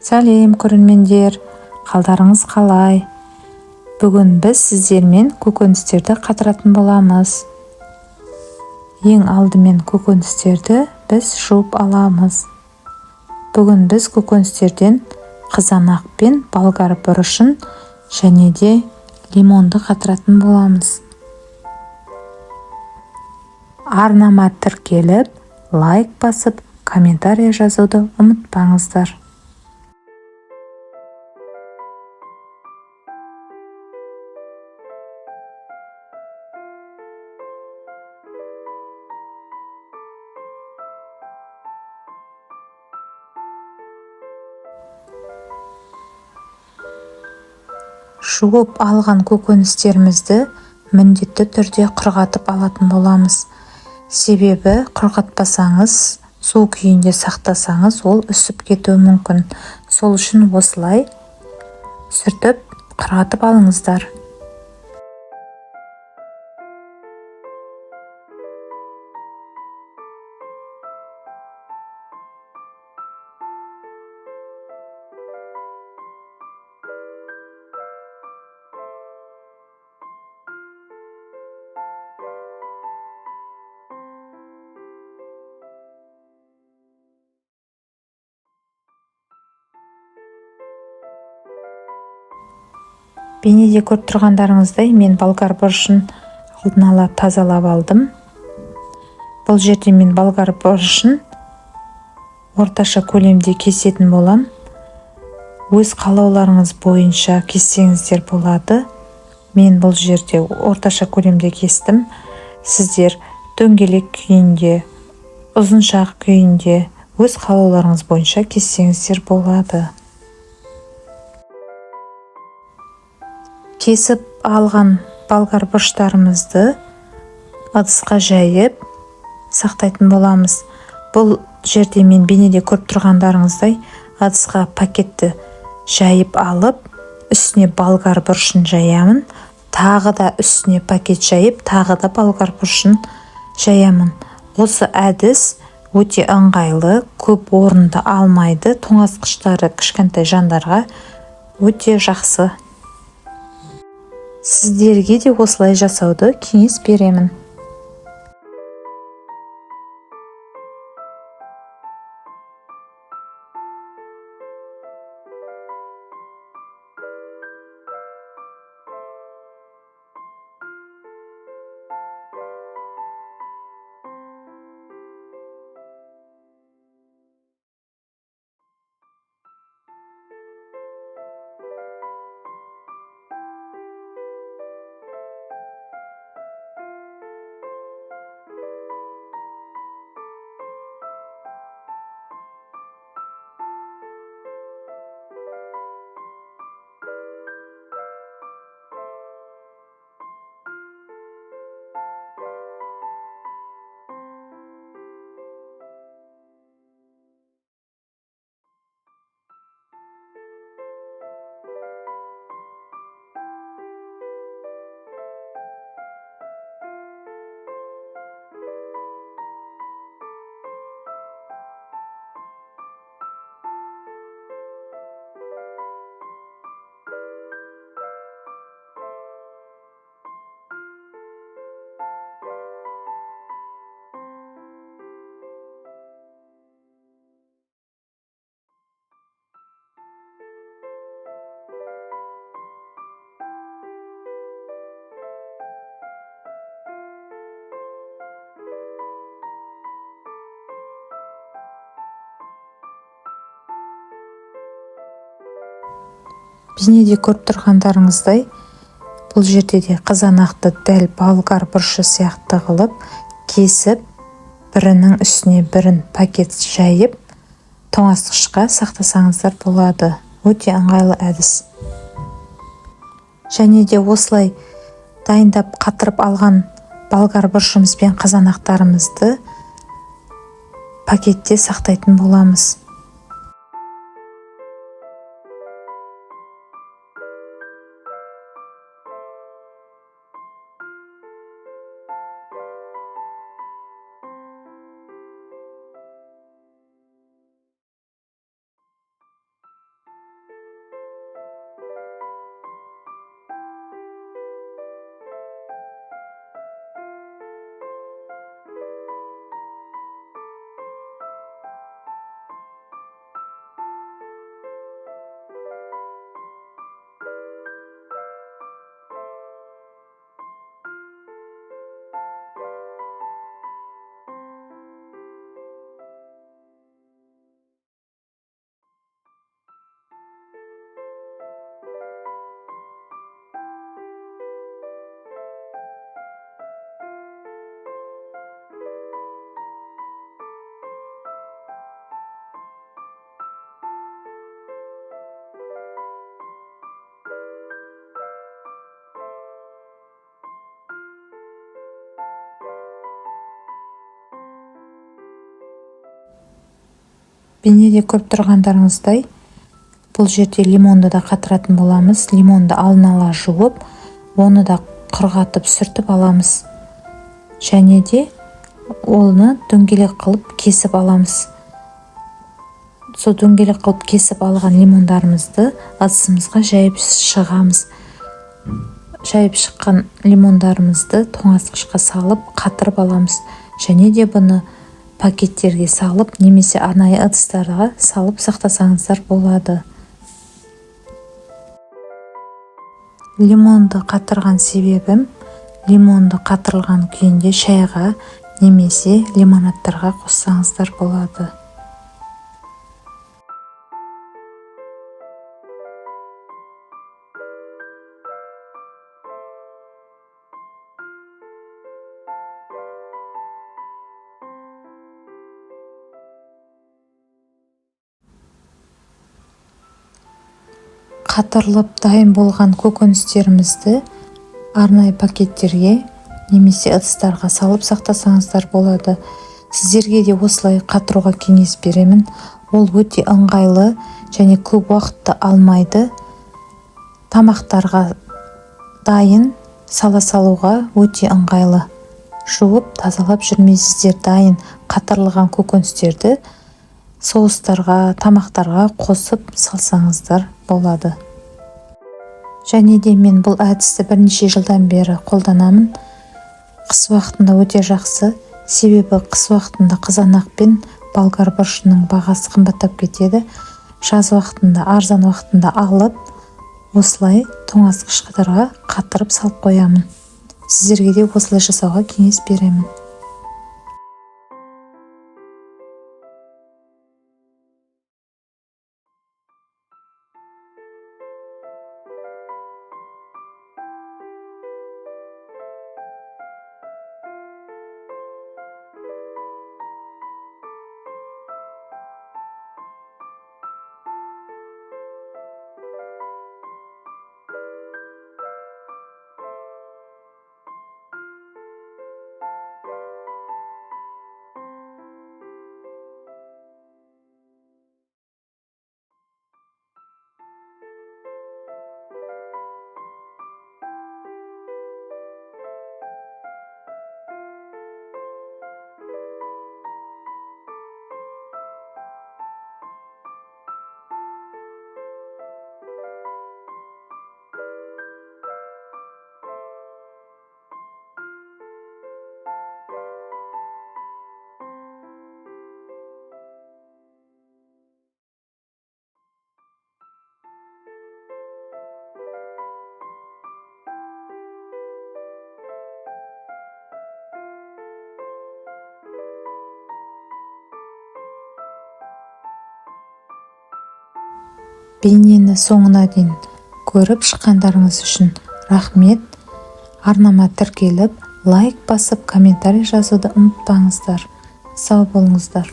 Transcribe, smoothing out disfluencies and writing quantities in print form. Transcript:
Сәлем көрермендер, қалдарыңыз қалай? Бүгін біз сіздермен көкөністерді қатыратын боламыз. Ең алдымен көкөністерді біз жуып аламыз. Бүгін біз көкөністерден қызанақ пен болгар бұрышын және де лимонды қатыратын боламыз. Арнама тіркеліп, лайк басып, комментарий жазуды ұмытпаңыздар. Жуып алған көкөністерімізді міндетті түрде құрғатып алатын боламыз. Себебі құрғатпасаңыз, су күйінде сақтасаңыз, ол үсіп кетуі мүмкін. Сол үшін осылай сүртіп құрғатып алыңыздар. Бейнеде көріп тұрғандарыңыздай, мен болгар бұрышын алдын ала тазалап алдым. Бұл жерде мен болгар бұрышын орташа көлемде кесетін болам. Өз қалауларыңыз бойынша кессеңіздер болады. Мен бұл жерде орташа көлемде кестім. Сіздер дөңгелек күйінде, ұзыншақ күйінде өз қалауларыңыз бойынша кессеңіздер болады. Кесіп алған болгар бұрыштарымызды ыдысқа жайып сақтайтын боламыз. Бұл жерде мен бейнеде көріп тұрғандарыңыздай ыдысқа пакетті жайып алып, үстіне болгар бұрышын жаямын. Тағы да үстіне пакет жайып, тағы да болгар бұрышын жаямын. Осы әдіс өте ыңғайлы, көп орынды алмайды. Тоңазытқыштары кішкентай жандарға өте жақсы. Сіздерге де осылай жасауды кеңес беремін. Бейнеде көріп тұрғандарыңыздай, бұл жерде де қызанақты дәл болгар бұрышы сияқты қылып кесіп, бірінің үстіне бірін пакет жайып, тоңазытқышқа сақтасаңыздар болады. Өте ыңғайлы әдіс. Және де осылай дайындап қатырып алған болгар бұрышымыз бен қызанақтарымызды пакетте сақтайтын боламыз. Бейнеде көріп тұрғандарыңыздай, бұл жерде лимонды да қатыратын боламыз. Лимонды алдын ала жуып, оны да құрғатып сүртіп аламыз. Және де оны дөңгелек қылып кесіп аламыз. Сол дөңгелек қылып кесіп алған лимондарымызды ыдысымызға жайып шығамыз. Жайып шыққан лимондарымызды тоңазытқышқа салып қатырып аламыз. Және де бұны пакеттерге салып, немесе арнайы ыдыстарға салып сақтасаңыздар болады. Лимонды қатырған себебім, лимонды қатырылған күйінде шайға немесе лимонадтарға қоссаңыздар болады. Қатырылып дайын болған көкөністерімізді арнайы пакеттерге немесе ыдыстарға салып сақтасаңыздар болады. Сіздерге де осылай қатыруға кеңес беремін. Ол өте ыңғайлы және көп уақытты алмайды. Тамақтарға дайын сала салуға өте ыңғайлы. Жуып, тазалап жүрмейсіздер. Дайын қатырылған көкөністерді соустарға, тамақтарға қосып салсаңыздар болады. Және де мен бұл әдісті бірнеше жылдан бері қолданамын. Қыс уақытында өте жақсы, себебі қыс уақытында қызанақ пен болгар бұрышының бағасы қымбаттап кетеді. Жаз уақытында, арзан уақытында алып, осылай тоңазытқышқа қатырып салып қоямын. Сіздерге де осылай жасауға кеңес беремін. Бейнені соңына дейін көріп шыққандарыңыз үшін рахмет. Арнама тіркеліп, лайк басып, комментарий жазуды ұмытпаңыздар. Сау болыңыздар.